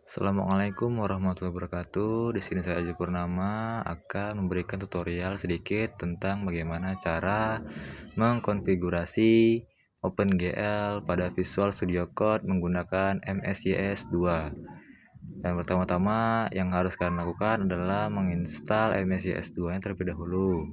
Assalamualaikum warahmatullahi wabarakatuh. Di sini saya Aji Purnama akan memberikan tutorial sedikit tentang bagaimana cara mengkonfigurasi OpenGL pada Visual Studio Code menggunakan MSIS 2. Dan pertama-tama yang harus kalian lakukan adalah menginstal MSIS 2 yang terlebih dahulu.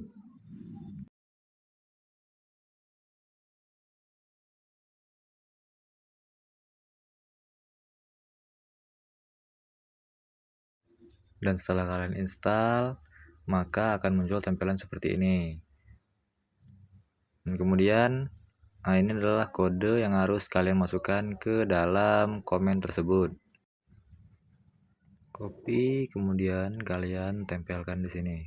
Dan setelah kalian install, maka akan muncul tampilan seperti ini. Dan kemudian ini adalah kode yang harus kalian masukkan ke dalam komen tersebut. Copy, kemudian kalian tempelkan di sini.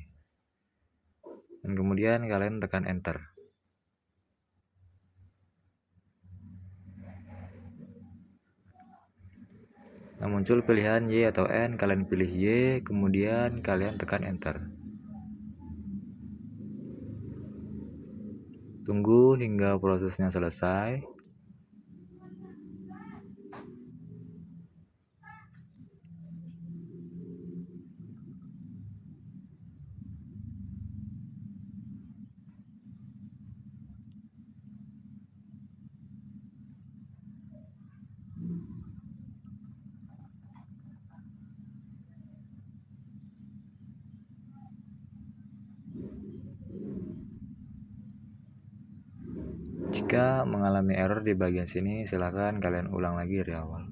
Dan kemudian kalian tekan enter. Nah, muncul pilihan Y atau N, kalian pilih Y, kemudian kalian tekan enter. Tunggu hingga prosesnya selesai. Jika mengalami error di bagian sini, silakan kalian ulang lagi dari awal.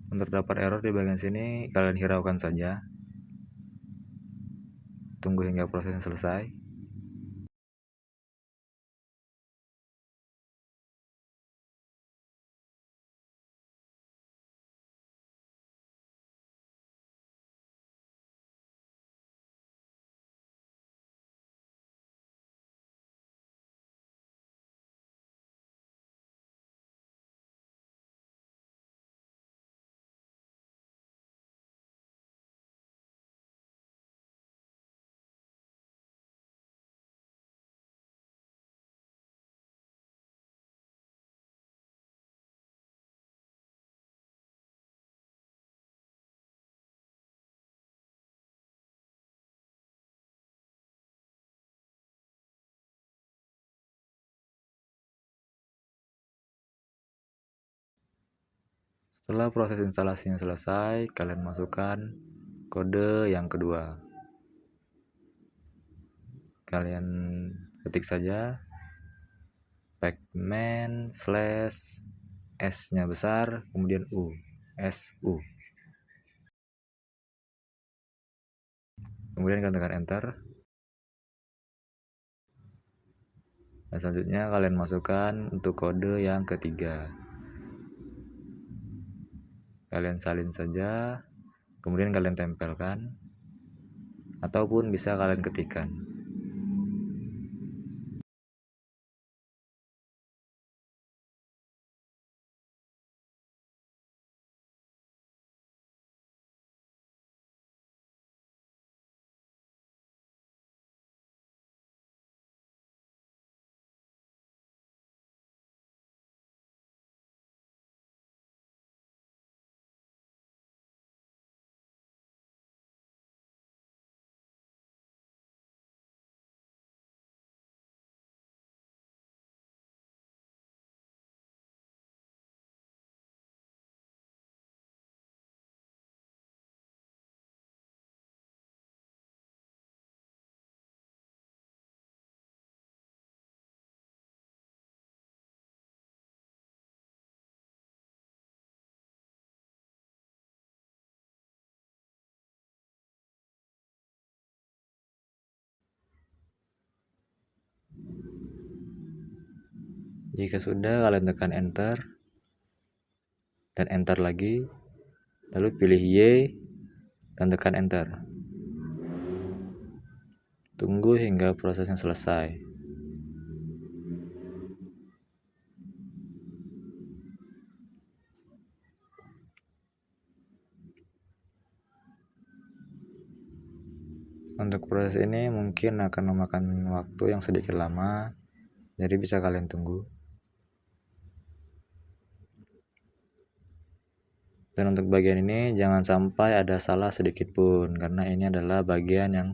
Untuk terdapat error di bagian sini, kalian hiraukan saja. Tunggu hingga prosesnya selesai. Setelah proses instalasinya selesai, kalian masukkan kode yang kedua. Kalian ketik saja pacman / S-nya besar, kemudian U, SU. Kemudian kalian tekan enter. Dan selanjutnya kalian masukkan untuk kode yang ketiga. Kalian salin saja, kemudian kalian tempelkan, ataupun bisa kalian ketikkan. Jika sudah, kalian tekan enter dan enter lagi, lalu pilih Y dan tekan enter. Tunggu hingga prosesnya selesai. Untuk proses ini mungkin akan memakan waktu yang sedikit lama, jadi bisa kalian tunggu. Dan untuk bagian ini jangan sampai ada salah sedikit pun, karena ini adalah bagian yang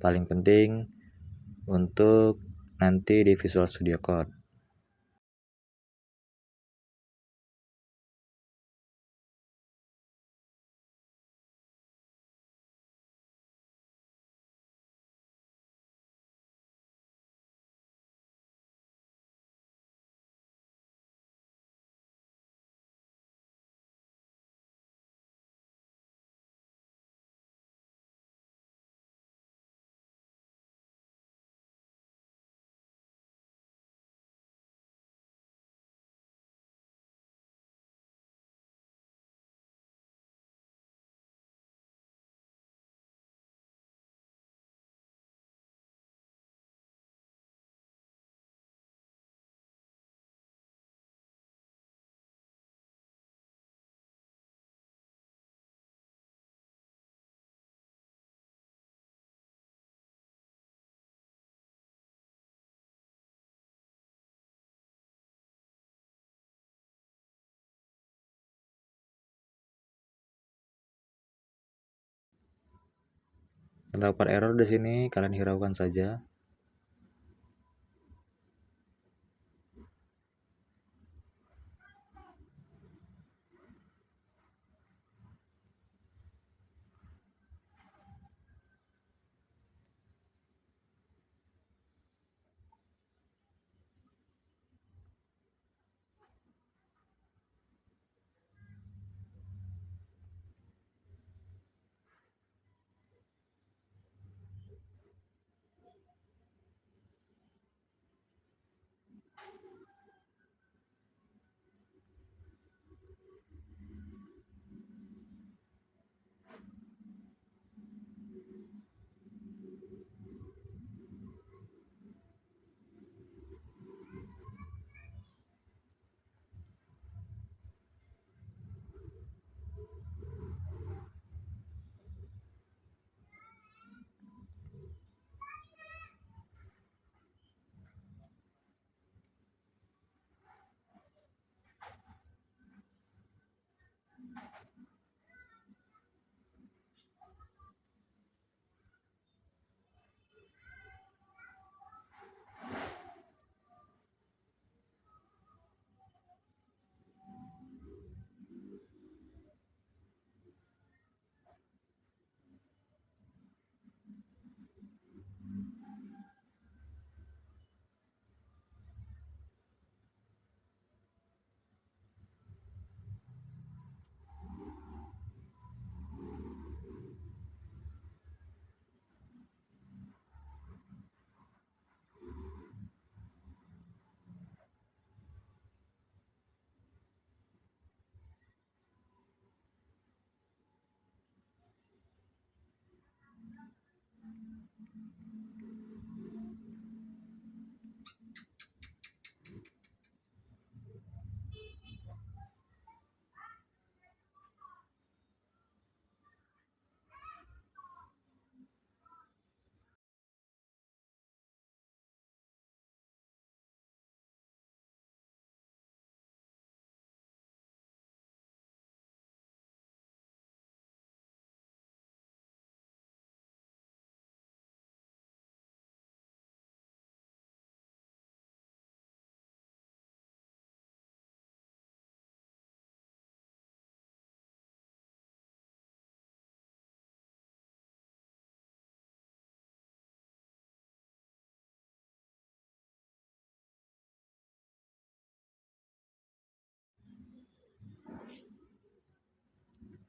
paling penting untuk nanti di Visual Studio Code. Terdapat error di sini, kalian hiraukan saja.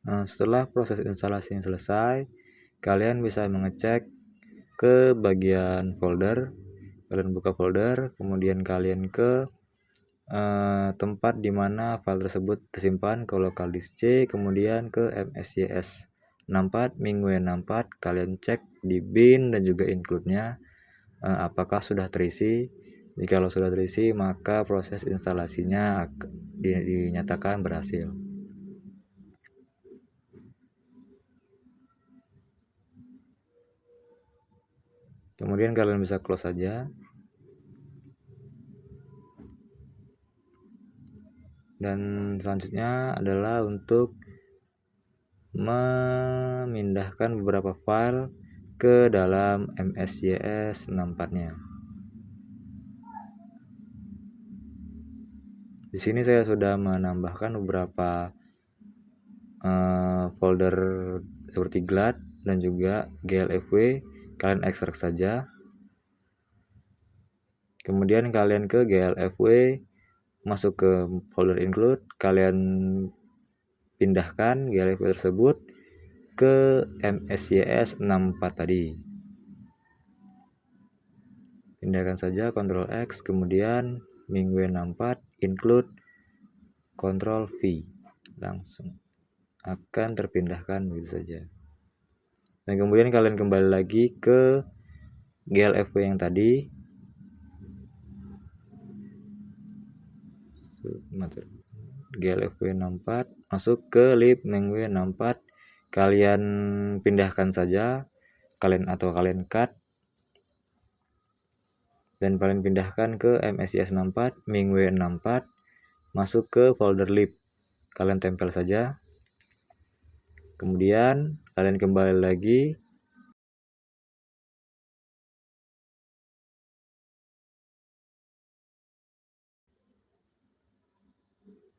Nah, setelah proses instalasi selesai, kalian bisa mengecek ke bagian folder. Kalian buka folder, kemudian kalian ke tempat di mana file tersebut tersimpan ke local disk C, kemudian ke msys. 64, minggu 64, kalian cek di bin dan juga include-nya apakah sudah terisi. Jika sudah terisi, maka proses instalasinya dinyatakan berhasil. Kemudian kalian bisa close saja. Dan selanjutnya adalah untuk memindahkan beberapa file ke dalam MSYS 64-nya. Di sini saya sudah menambahkan beberapa folder seperti GLAD dan juga GLFW. Kalian ekstrak saja. Kemudian kalian ke GLFW, masuk ke folder include, kalian pindahkan GLFW tersebut ke MSYS 64 tadi. Pindahkan saja, Ctrl X, kemudian minggu 64 include Ctrl V, langsung akan terpindahkan begitu saja. Dan kemudian kalian kembali lagi ke GLFW yang tadi, GLFW 64, masuk ke lib minggu 64, kalian pindahkan saja, kalian cut dan kalian pindahkan ke MSYS 64 minggu 64, masuk ke folder lib, kalian tempel saja. Kemudian kalian kembali lagi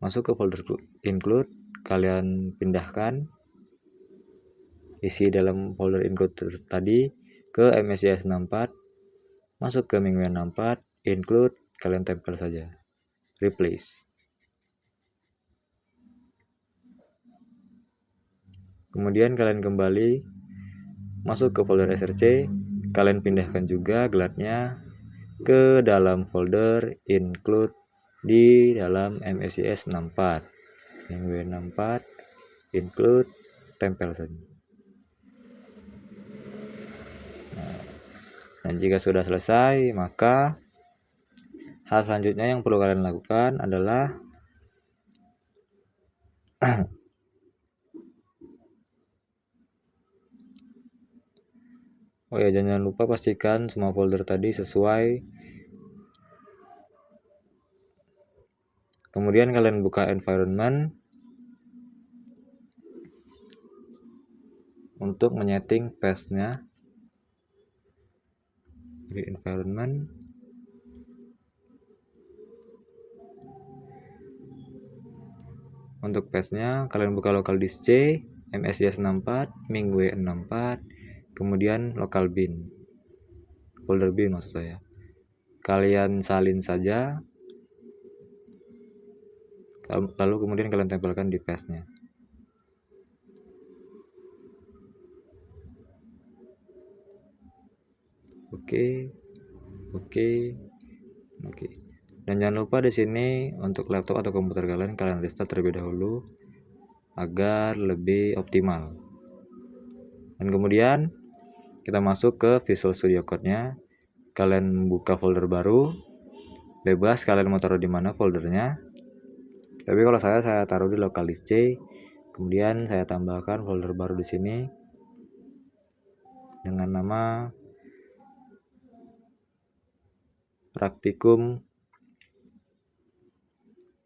masuk ke folder include, kalian pindahkan isi dalam folder include tadi ke MSYS 64, masuk ke minggu 64, include, kalian tempel saja, replace. Kemudian kalian kembali masuk ke folder src, kalian pindahkan juga GLAD-nya ke dalam folder include di dalam MSYS 64, minggu 64, include, tempel saja. Dan jika sudah selesai, maka hal selanjutnya yang perlu kalian lakukan adalah oh ya, jangan lupa pastikan semua folder tadi sesuai. Kemudian kalian buka environment untuk menyeting path-nya. Di environment, untuk path-nya kalian buka local disk C, MSYS 64, minggu 64, kemudian local bin, folder bin maksud saya. Kalian salin saja, lalu kemudian kalian tempelkan di path-nya. Oke. Dan jangan lupa di sini untuk laptop atau komputer kalian restart terlebih dahulu agar lebih optimal. Dan kemudian kita masuk ke Visual Studio Code-nya. Kalian buka folder baru, bebas kalian mau taruh di mana foldernya. Tapi kalau saya taruh di local disk C. Kemudian saya tambahkan folder baru di sini dengan nama Praktikum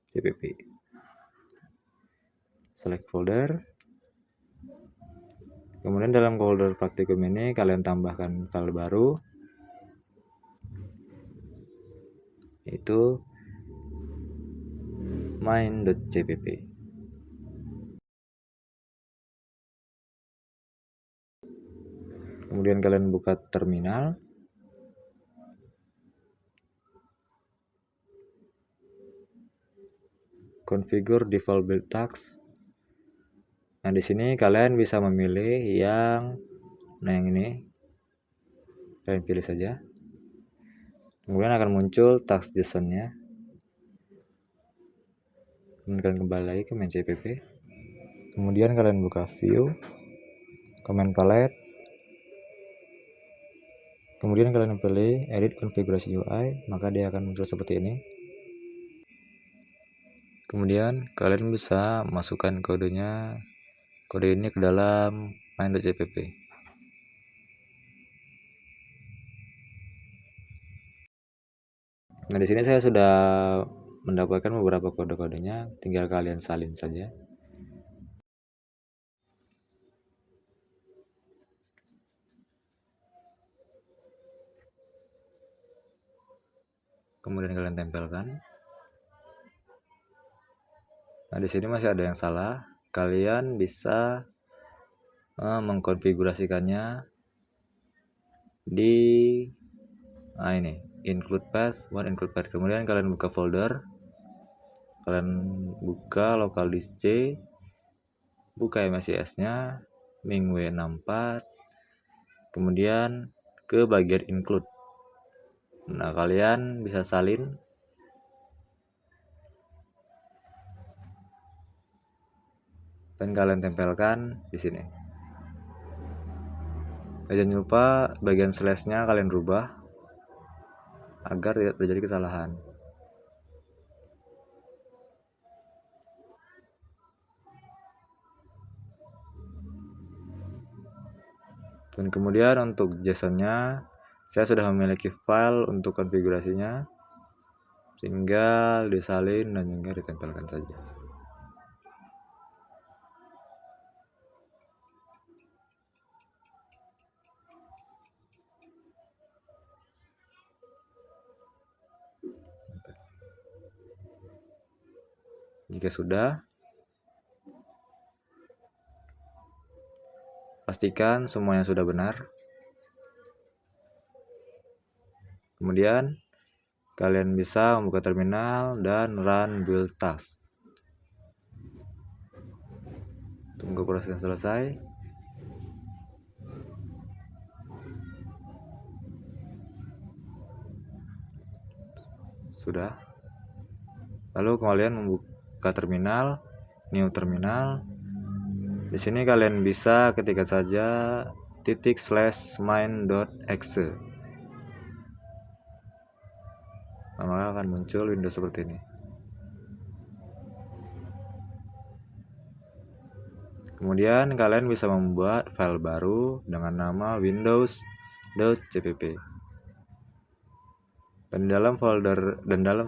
CPP. Select folder. Kemudian dalam folder praktikum ini kalian tambahkan file baru, yaitu main.cpp. Kemudian kalian buka terminal. Configure default build task. Nah, di sini kalian bisa memilih yang ini. Kalian pilih saja. Kemudian akan muncul task JSON-nya. Kemudian kalian kembali lagi ke main CPP. Kemudian kalian buka view. command palette, kemudian kalian pilih edit konfigurasi UI, maka dia akan muncul seperti ini. Kemudian kalian bisa masukkan kode ini ke dalam main.jpp. Nah, di sini saya sudah mendapatkan beberapa kode-kodenya, tinggal kalian salin saja. Kemudian kalian tempelkan. Nah, di sini masih ada yang salah. Kalian bisa mengkonfigurasikannya di ini include path, include path. Kemudian kalian buka folder, kalian buka local disk C, buka MSIS-nya, mingw64, kemudian ke bagian include. Nah, kalian bisa salin dan kalian tempelkan di sini. Jangan lupa bagian slashnya kalian rubah agar tidak terjadi kesalahan. Dan kemudian untuk JSON-nya saya sudah memiliki file untuk konfigurasinya, tinggal disalin dan juga ditempelkan saja. Jika sudah, pastikan semuanya sudah benar. Kemudian kalian bisa membuka terminal dan run build task. Tunggu prosesnya selesai. Sudah. Lalu kalian membuka terminal, new terminal. Di sini kalian bisa ketikkan saja /main.exe. Maka akan muncul Windows seperti ini. Kemudian kalian bisa membuat file baru dengan nama windows.cpp. Dan dalam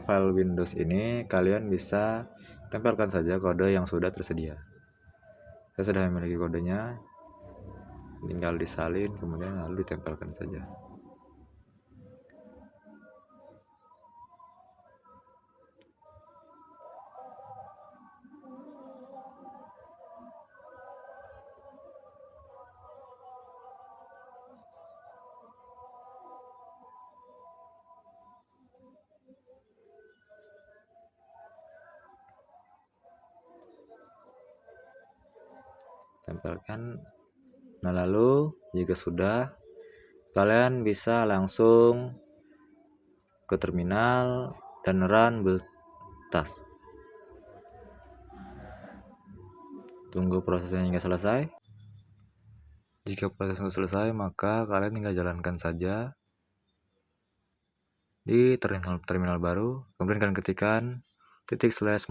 file Windows ini kalian bisa tempelkan saja kode yang sudah tersedia. Saya sudah memiliki kodenya, tinggal disalin kemudian lalu ditempelkan saja. Tempelkan. Nah, lalu jika sudah, kalian bisa langsung ke terminal dan run build task. Tunggu prosesnya hingga selesai. Jika prosesnya selesai, maka kalian tinggal jalankan saja di terminal baru. Kemudian kalian ketikkan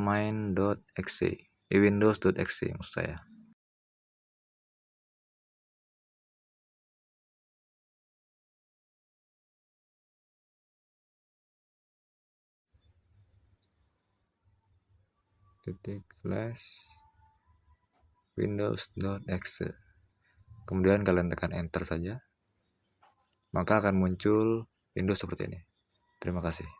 /main.exe, windows.exe maksud saya. /windows.exe. Kemudian kalian tekan enter saja, maka akan muncul Windows seperti ini. Terima kasih.